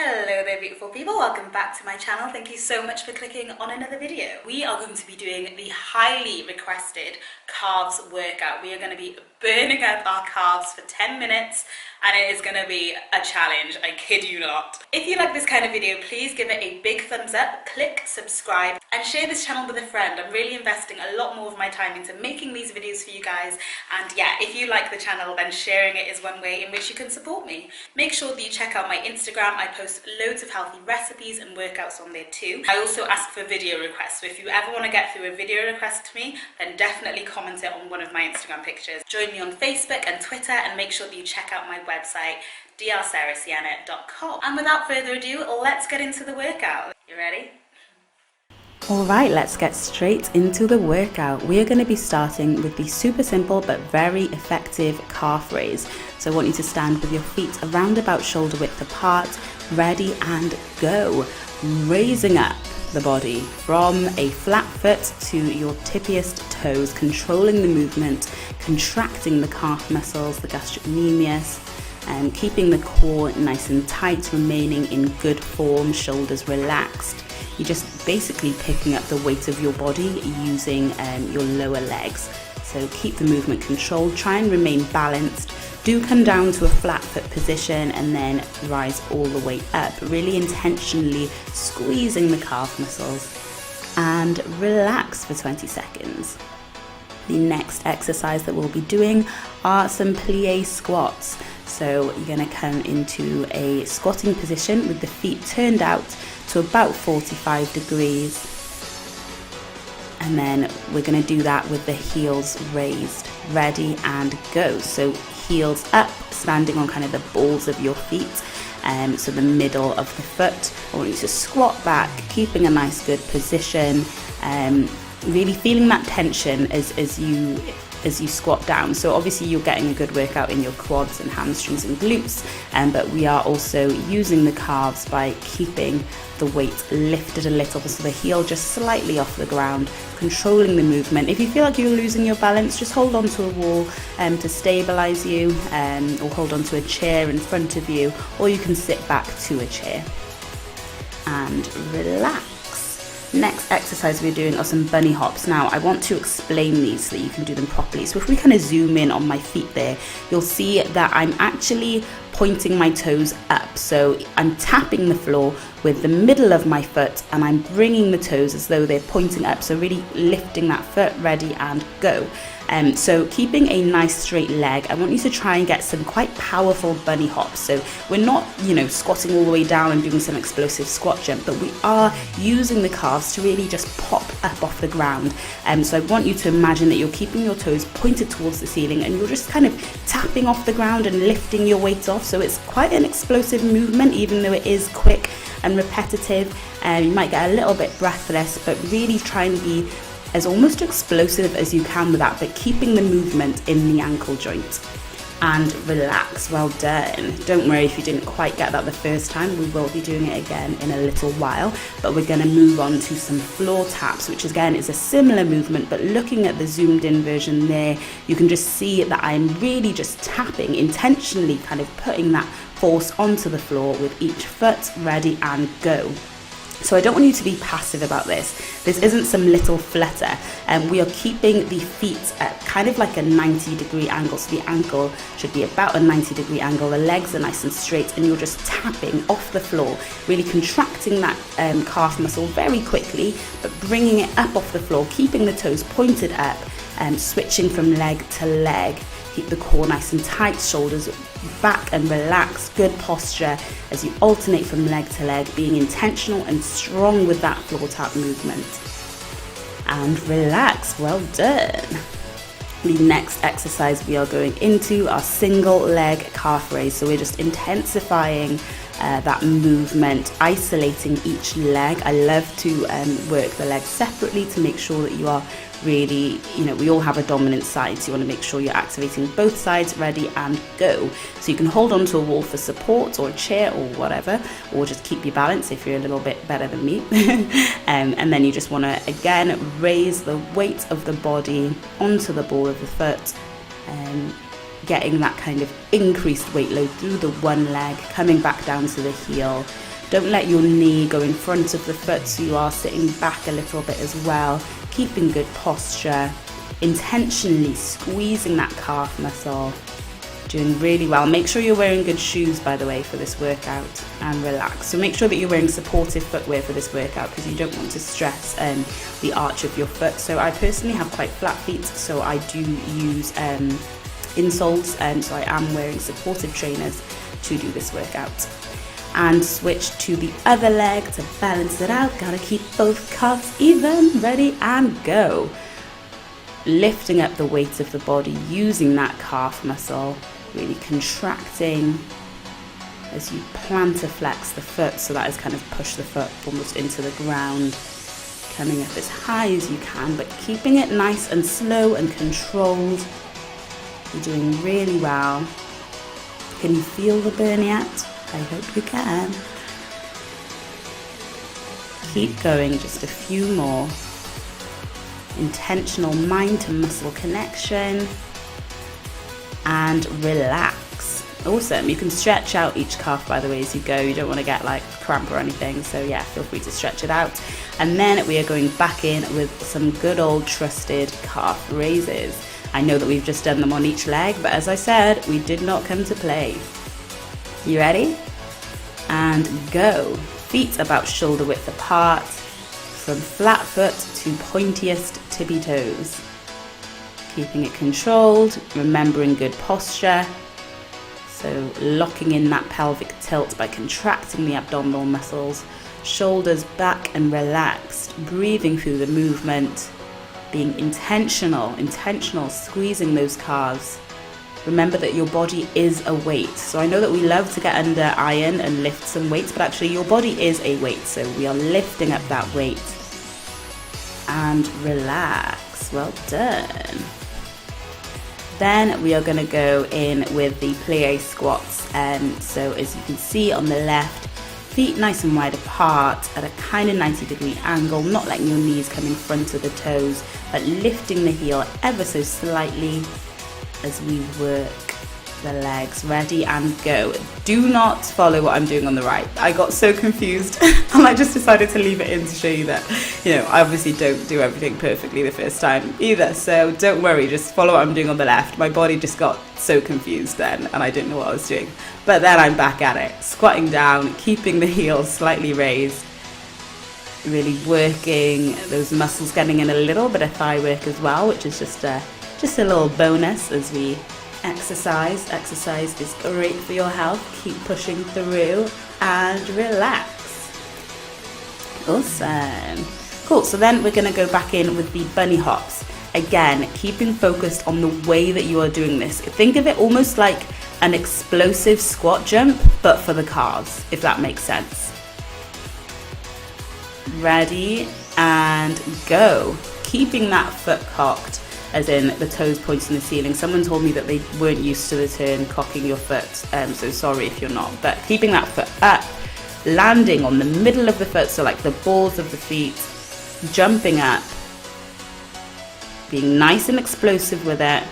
Hello there beautiful people, welcome back to my channel. Thank you so much for clicking on another video. We are going to be doing the highly requested calves workout. We are going to be burning up our calves for 10 minutes and it is going to be a challenge, I kid you not. If you like this kind of video, please give it a big thumbs up, click subscribe and share this channel with a friend. I'm really investing a lot more of my time into making these videos for you guys, and yeah, if you like the channel then sharing it is one way in which you can support me. Make sure that you check out my Instagram. I post loads of healthy recipes and workouts on there too. I also ask for video requests, so if you ever want to get through a video request to me, then definitely comment it on one of my Instagram pictures. Join me on Facebook and Twitter, and make sure that you check out my website drsarasienna.com. And without further ado, let's get into the workout. You ready? Alright, let's get straight into the workout. We are going to be starting with the super simple but very effective calf raise. So I want you to stand with your feet around about shoulder width apart, ready and go. Raising up the body from a flat foot to your tippiest toes, controlling the movement, contracting the calf muscles, the gastrocnemius, and keeping the core nice and tight, remaining in good form, shoulders relaxed. You're just basically picking up the weight of your body using your lower legs. So keep the movement controlled, try and remain balanced. Do come down to a flat foot position and then rise all the way up, really intentionally squeezing the calf muscles, and relax for 20 seconds. The next exercise that we'll be doing are some plie squats. So you're going to come into a squatting position with the feet turned out to about 45 degrees. And then we're going to do that with the heels raised. Ready and go. So heels up, standing on kind of the balls of your feet. So the middle of the foot. I want you to squat back, keeping a nice good position. Really feeling that tension as you squat down. So obviously you're getting a good workout in your quads and hamstrings and glutes, but we are also using the calves by keeping the weight lifted a little, so the heel just slightly off the ground, controlling the movement. If you feel like you're losing your balance, just hold on to a wall to stabilize you, or hold on to a chair in front of you, or you can sit back to a chair and relax. Next exercise we're doing are some bunny hops. Now I want to explain these so that you can do them properly. So if we kind of zoom in on my feet there, you'll see that I'm actually pointing my toes up. So I'm tapping the floor with the middle of my foot and I'm bringing the toes as though they're pointing up. So really lifting that foot, ready and go. So keeping a nice straight leg, I want you to try and get some quite powerful bunny hops. So we're not, squatting all the way down and doing some explosive squat jump, but we are using the calves to really just pop up off the ground. So I want you to imagine that you're keeping your toes pointed towards the ceiling and you're just kind of tapping off the ground and lifting your weight off. So it's quite an explosive movement, even though it is quick and repetitive. You might get a little bit breathless, but really trying to be as almost explosive as you can with that, but keeping the movement in the ankle joint. And relax. Well done. Don't worry if you didn't quite get that the first time, we will be doing it again in a little while, but we're going to move on to some floor taps, which again is a similar movement, but looking at the zoomed in version there, you can just see that I'm really just tapping, intentionally kind of putting that force onto the floor with each foot. Ready and go. So I don't want you to be passive about this. This isn't some little flutter. We are keeping the feet at kind of like a 90-degree angle. So the ankle should be about a 90-degree angle. The legs are nice and straight and you're just tapping off the floor, really contracting that calf muscle very quickly, but bringing it up off the floor, keeping the toes pointed up, switching from leg to leg. Keep the core nice and tight, shoulders back and relaxed, good posture as you alternate from leg to leg, being intentional and strong with that floor tap movement. And relax, well done. The next exercise we are going into are single leg calf raise. So we're just intensifying that movement, isolating each leg. I love to work the legs separately to make sure that you are really, we all have a dominant side, so you want to make sure you're activating both sides. Ready and go. So you can hold on to a wall for support or a chair or whatever, or just keep your balance if you're a little bit better than me. And then you just want to again raise the weight of the body onto the ball of the foot, getting that kind of increased weight load through the one leg, coming back down to the heel. Don't let your knee go in front of the foot, so you are sitting back a little bit as well, keeping good posture, intentionally squeezing that calf muscle, doing really well. Make sure you're wearing good shoes, by the way, for this workout, and relax. So make sure that you're wearing supportive footwear for this workout, because you don't want to stress the arch of your foot. So I personally have quite flat feet, so I do use insoles, and so I am wearing supportive trainers to do this workout. And switch to the other leg to balance it out. Gotta keep both calves even. Ready and go. Lifting up the weight of the body, using that calf muscle, really contracting as you plantar-flex the foot, so that is kind of push the foot almost into the ground, coming up as high as you can, but keeping it nice and slow and controlled. You're doing really well. Can you feel the burn yet? I hope you can. Keep going, just a few more. Intentional mind to muscle connection. And relax. Awesome. You can stretch out each calf, by the way, as you go. You don't want to get like cramp or anything, so yeah, feel free to stretch it out. And then we are going back in with some good old trusted calf raises. I know that we've just done them on each leg, but as I said, we did not come to play. You ready? And go. Feet about shoulder width apart, from flat foot to pointiest tippy toes. Keeping it controlled, remembering good posture. So locking in that pelvic tilt by contracting the abdominal muscles, shoulders back and relaxed, breathing through the movement, being intentional, squeezing those calves. Remember that your body is a weight. So I know that we love to get under iron and lift some weights, but actually your body is a weight. So we are lifting up that weight. And relax. Well done. Then we are going to go in with the plie squats. So as you can see on the left, feet nice and wide apart at a kind of 90-degree angle, not letting your knees come in front of the toes, but lifting the heel ever so slightly as we work the legs. Ready and go. Do not follow what I'm doing on the right. I got so confused and I just decided to leave it in to show you that, I obviously don't do everything perfectly the first time either, so don't worry, just follow what I'm doing on the left. My body just got so confused then and I didn't know what I was doing, but then I'm back at it, squatting down, keeping the heels slightly raised, really working those muscles, getting in a little bit of thigh work as well, which is just a little bonus as we exercise. Exercise is great for your health. Keep pushing through and relax. Awesome. Cool. So then we're going to go back in with the bunny hops. Again, keeping focused on the way that you are doing this. Think of it almost like an explosive squat jump, but for the calves, if that makes sense. Ready and go. Keeping that foot cocked, as in the toes pointing the ceiling. Someone told me that they weren't used to the term cocking your foot, so sorry if you're not. But keeping that foot up, landing on the middle of the foot, so like the balls of the feet, jumping up, being nice and explosive with it.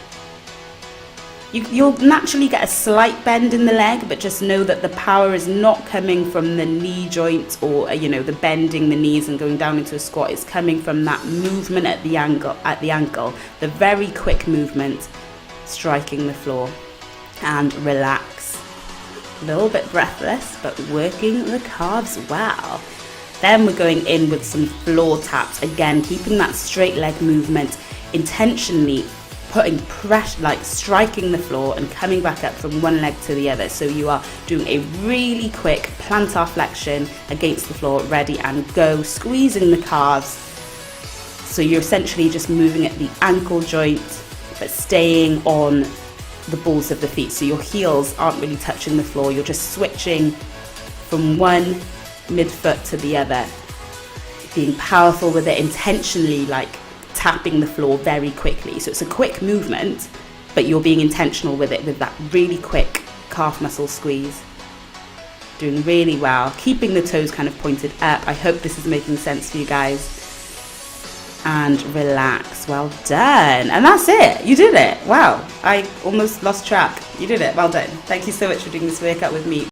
You'll naturally get a slight bend in the leg, but just know that the power is not coming from the knee joint or the bending the knees and going down into a squat. It's coming from that movement at the ankle, the very quick movement, striking the floor. And relax. A little bit breathless, but working the calves well. Then we're going in with some floor taps. Again, keeping that straight leg movement, intentionally putting pressure, like striking the floor and coming back up from one leg to the other. So you are doing a really quick plantar flexion against the floor. Ready and go. Squeezing the calves. So you're essentially just moving at the ankle joint, but staying on the balls of the feet. So your heels aren't really touching the floor. You're just switching from one midfoot to the other. Being powerful with it, intentionally like tapping the floor very quickly. So it's a quick movement, but you're being intentional with it, with that really quick calf muscle squeeze. Doing really well, keeping the toes kind of pointed up. I hope this is making sense for you guys. and relax. Well done. And that's it. You did it. Wow. I almost lost track. You did it. Well done. Thank you so much for doing this workout with me.